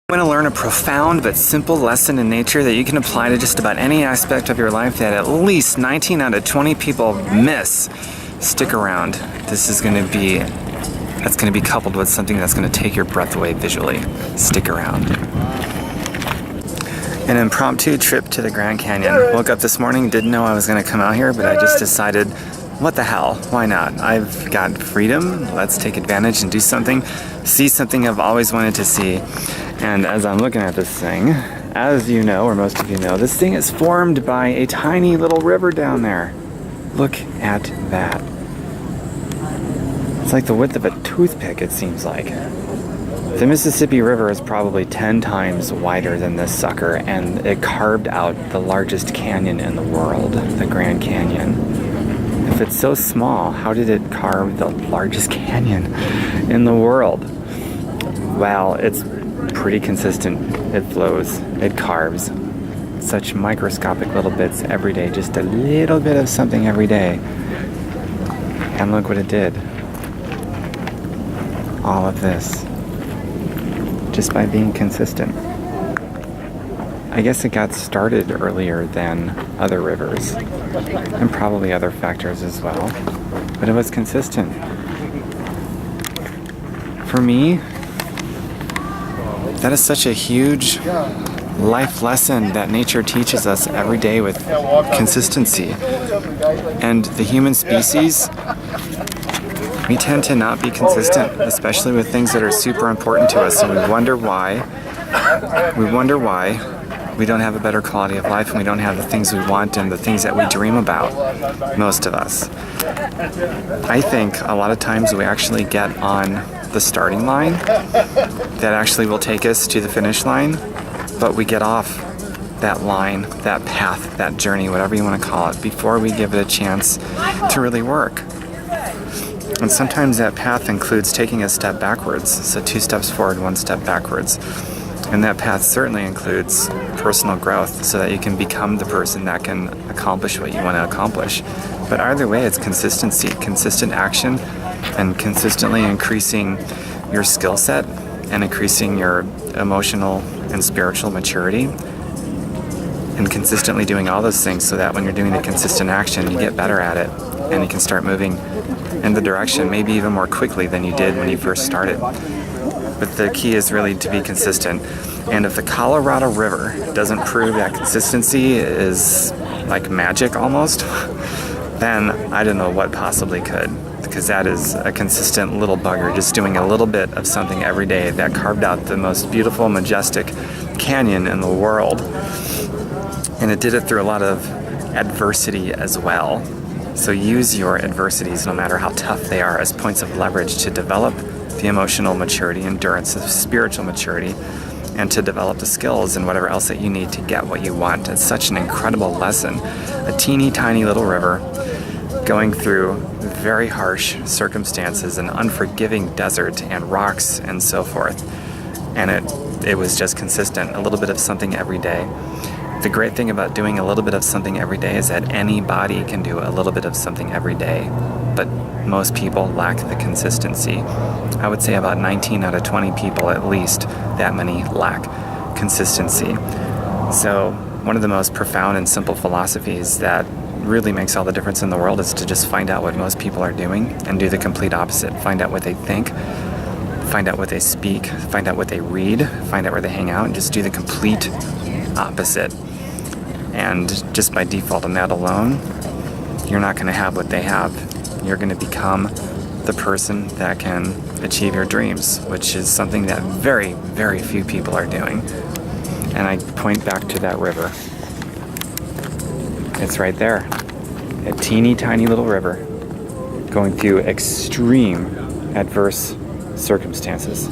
I'm going to learn a profound but simple lesson in nature that you can apply to just about any aspect of your life that at least 19 out of 20 people miss. Stick around. This is going to be, that's going to be coupled with something that's going to take your breath away visually. Stick around. An impromptu trip to the Grand Canyon. Woke up this morning, didn't know I was going to come out here, but I just decided, what the hell, why not? I've got freedom, let's take advantage and do something, see something I've always wanted to see. And as I'm looking at this thing, as you know, or most of you know, this thing is formed by a tiny little river down there. Look at that. It's like the width of a toothpick, it seems like. The Mississippi River is probably 10 times wider than this sucker, and it carved out the largest canyon in the world, the Grand Canyon. If it's so small, how did it carve the largest canyon in the world? Well, it's pretty consistent. It flows, it carves such microscopic little bits every day, just a little bit of something every day. And look what it did. All of this. Just by being consistent. I guess it got started earlier than other rivers, and probably other factors as well, but it was consistent. For me, that is such a huge life lesson that nature teaches us every day with consistency. And the human species, we tend to not be consistent, especially with things that are super important to us, and we wonder why we don't have a better quality of life and we don't have the things we want and the things that we dream about, most of us. I think a lot of times we actually get on the starting line that actually will take us to the finish line, but we get off that line, that path, that journey, whatever you want to call it, before we give it a chance to really work. And sometimes that path includes taking a step backwards, so 2 steps forward, 1 step backwards. And that path certainly includes personal growth so that you can become the person that can accomplish what you want to accomplish. But either way, it's consistency, consistent action, and consistently increasing your skill set and increasing your emotional and spiritual maturity, and consistently doing all those things so that when you're doing the consistent action, you get better at it and you can start moving in the direction maybe even more quickly than you did when you first started. But the key is really to be consistent. And if the Colorado River doesn't prove that consistency is like magic almost, then I don't know what possibly could. Because that is a consistent little bugger, just doing a little bit of something every day that carved out the most beautiful, majestic canyon in the world. And it did it through a lot of adversity as well. So use your adversities, no matter how tough they are, as points of leverage to develop the emotional maturity, endurance, the spiritual maturity, and to develop the skills and whatever else that you need to get what you want. It's such an incredible lesson. A teeny tiny little river going through very harsh circumstances, an unforgiving desert and rocks and so forth. And it was just consistent, a little bit of something every day. The great thing about doing a little bit of something every day is that anybody can do a little bit of something every day, but most people lack the consistency. I would say about 19 out of 20 people at least, that many lack consistency. So one of the most profound and simple philosophies that really makes all the difference in the world is to just find out what most people are doing and do the complete opposite. Find out what they think, find out what they speak, find out what they read, find out where they hang out, and just do the complete opposite. And just by default on that alone, you're not going to have what they have. You're going to become the person that can achieve your dreams, which is something that very, very few people are doing. And I point back to that river. It's right there. A teeny tiny little river going through extreme adverse circumstances.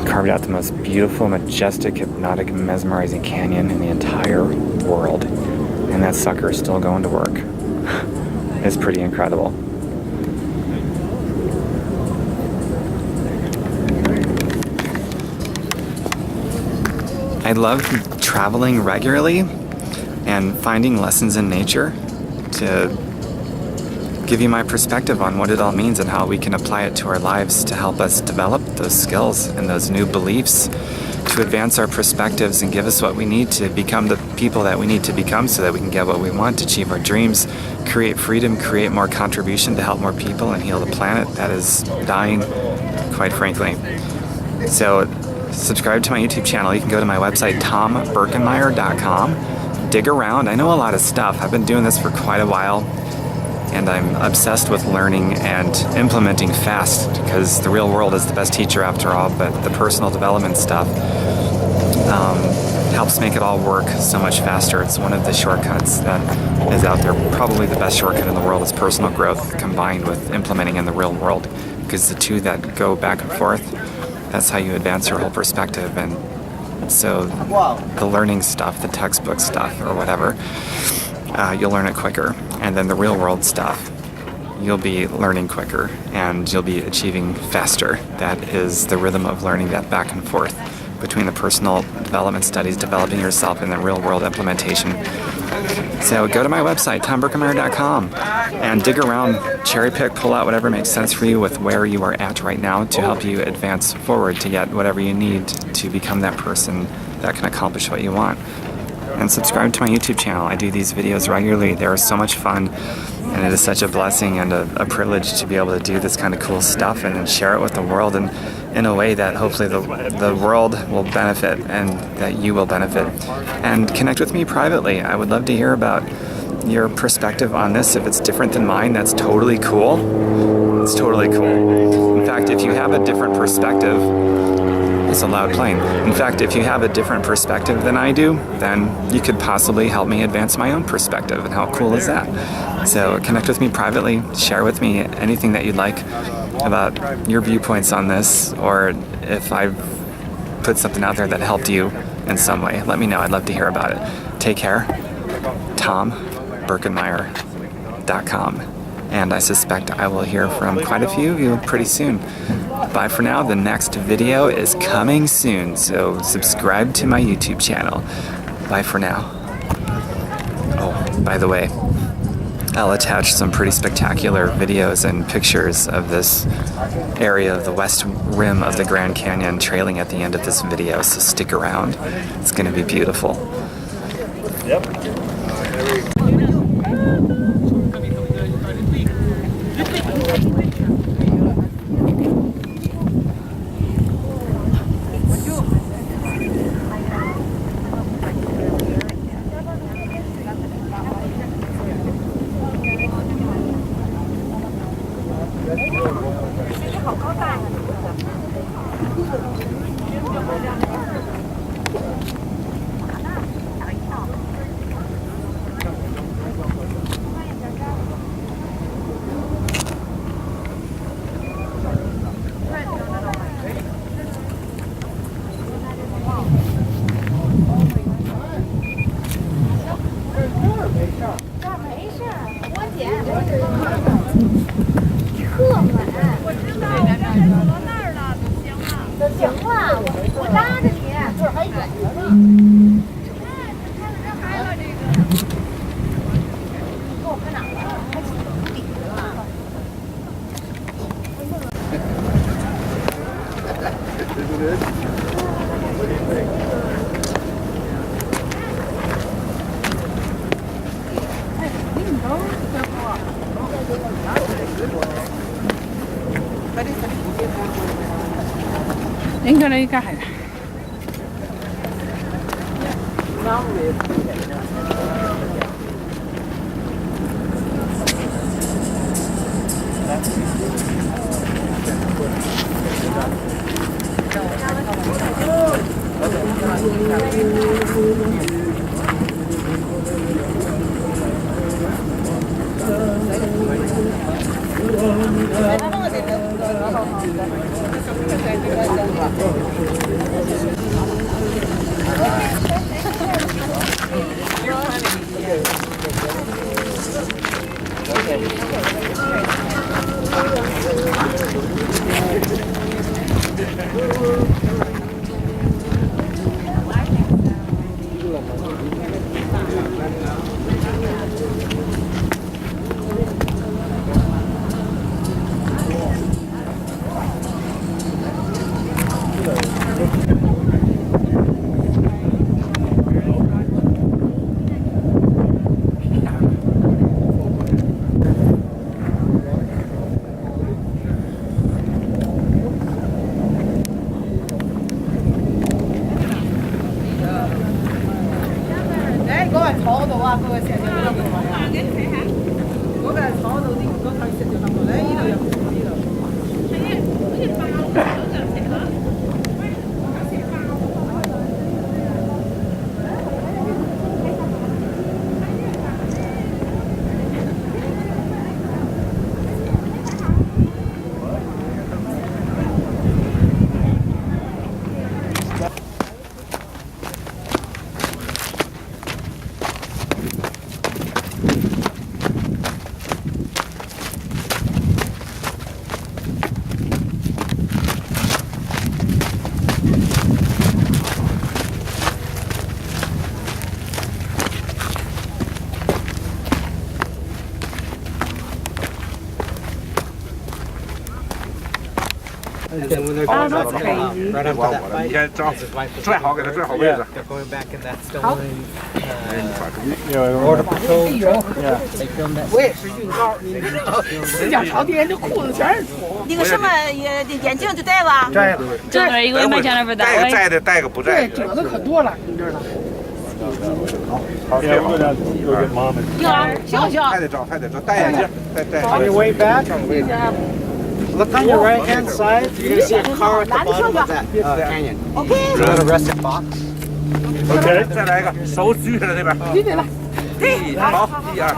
Carved out the most beautiful, majestic, hypnotic, mesmerizing canyon in the entire world. And that sucker is still going to work. It's pretty incredible. I love traveling regularly and finding lessons in nature to give you my perspective on what it all means and how we can apply it to our lives to help us develop those skills and those new beliefs, to advance our perspectives and give us what we need to become the people that we need to become so that we can get what we want, achieve our dreams, create freedom, create more contribution to help more people and heal the planet that is dying, quite frankly. So subscribe to my YouTube channel. You can go to my website, tomberkenmeyer.com. Dig around. I know a lot of stuff. I've been doing this for quite a while, and I'm obsessed with learning and implementing fast because the real world is the best teacher after all, but the personal development stuff helps make it all work so much faster. It's one of the shortcuts that is out there. Probably the best shortcut in the world is personal growth combined with implementing in the real world, because the two that go back and forth, that's how you advance your whole perspective. And so the learning stuff, the textbook stuff or whatever, you'll learn it quicker. And then the real world stuff, you'll be learning quicker and you'll be achieving faster. That is the rhythm of learning, that back and forth between the personal development studies, developing yourself, and the real world implementation. So go to my website, tomberkenmeyer.com, and dig around, cherry pick, pull out whatever makes sense for you with where you are at right now to help you advance forward to get whatever you need to become that person that can accomplish what you want. And subscribe to my YouTube channel. I do these videos regularly. They are so much fun, and it is such a blessing and a privilege to be able to do this kind of cool stuff and then share it with the world, and in a way that hopefully the world will benefit and that you will benefit. And connect with me privately. I would love to hear about your perspective on this. If it's different than mine, that's totally cool. It's totally cool. In fact, if you have a different perspective, it's a loud plane. In fact, if you have a different perspective than I do, then you could possibly help me advance my own perspective. And how cool is that? So connect with me privately, share with me anything that you'd like about your viewpoints on this, or if I've put something out there that helped you in some way, let me know. I'd love to hear about it. Take care. tomberkenmeyer.com. And I suspect I will hear from quite a few of you pretty soon. Bye for now. The next video is coming soon, so subscribe to my YouTube channel. Bye for now. Oh, by the way, I'll attach some pretty spectacular videos and pictures of this area of the west rim of the Grand Canyon trailing at the end of this video, so stick around. It's going to be beautiful. Yep. Đến cái đây cái Oh, that's crazy. Right after that fight, 应该正好 his wife was 最好给他最好位置。 they're going back in that stolen Yeah, border patrol truck. Yeah. They filmed that. 我也是晕高，四脚朝天，这裤子全是土。那个什么眼镜就戴吧。摘了。 这 Are you going back down over 带 that 个 way? 摘的，带个不摘对，的。褶子可多了，你知道吗？ Yeah, we'll go down go get mom and 婴儿笑笑还，得照，还得照，戴眼镜，戴。 on your way back, look on your right hand side. You're gonna see a car at the bottom of that canyon. There's a little rusted box. Okay. 再来一个，手举起来那边。对对了，好，一二。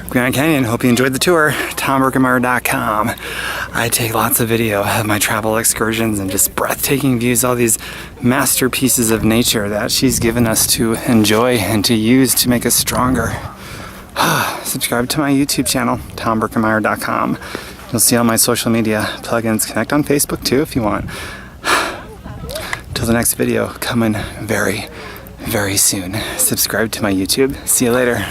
Grand Canyon, hope you enjoyed the tour. TomBurkemeyer.com. I take lots of video of my travel excursions and just breathtaking views, all these masterpieces of nature that she's given us to enjoy and to use to make us stronger. Subscribe to my YouTube channel, TomBurkemeyer.com. You'll see all my social media plugins. Connect on Facebook too if you want. Till the next video, coming very, very soon. Subscribe to my YouTube. See you later.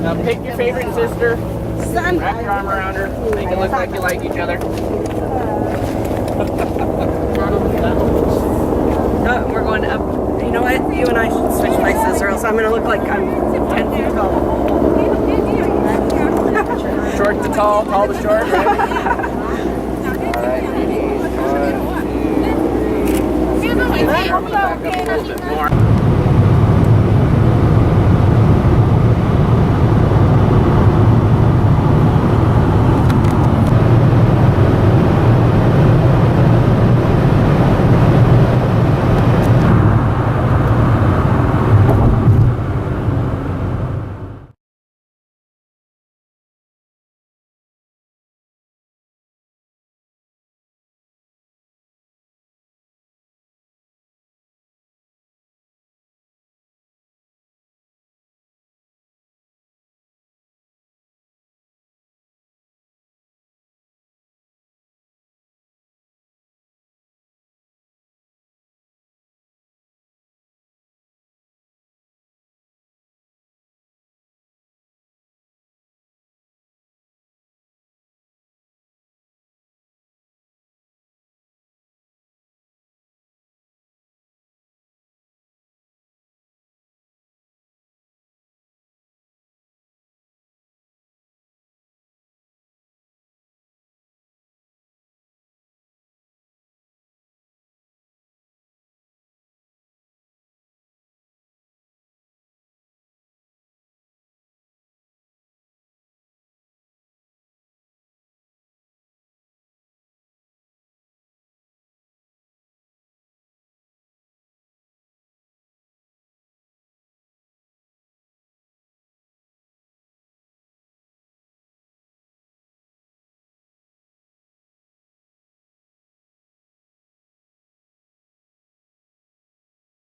Now pick your favorite sister. Wrap your arm around her. Make it look like you like each other. We're going up. You know what? You and I should switch places, or else I'm going to look like I'm 10 feet tall. Short to tall, tall to short, right? Alright, ready? 1, 2, 3. Back up a little bit more.